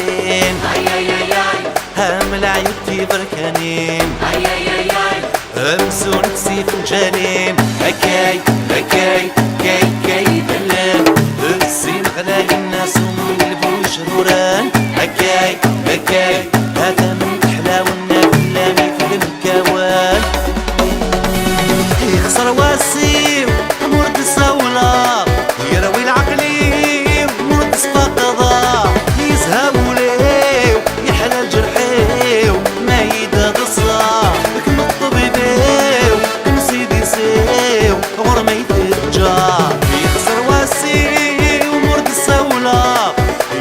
بركانين هم العيوتي بركانين امسون تسيف جالين هكاي هكاي كاي كاي دلان السين غلاي الناس ومقلبو شروران هكاي هكاي هذا من حلاونا كلامي في المكوان يخسر واسيم مرد الصولة يروي العقلي مرد صفاقضة يزهاو ليو يحلى الجرحيو ما يداد الصاح كم الطبيبيو كم سيدي سيو غور ما يترجع يخسر واسيم مرد الصولة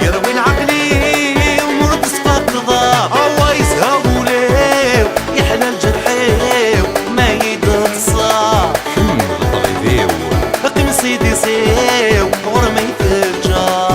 يروي العقلي مرد صفاقضة هو يزهاو ليو يحلى الجرحيو ما يداد الصاح كم سيدي سيو غور ما يترجع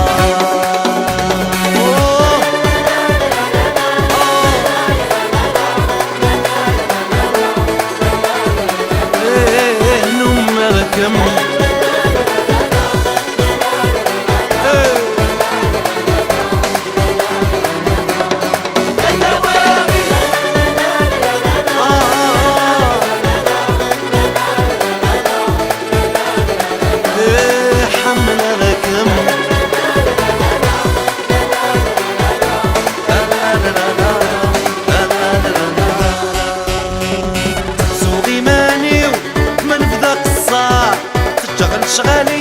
شغالي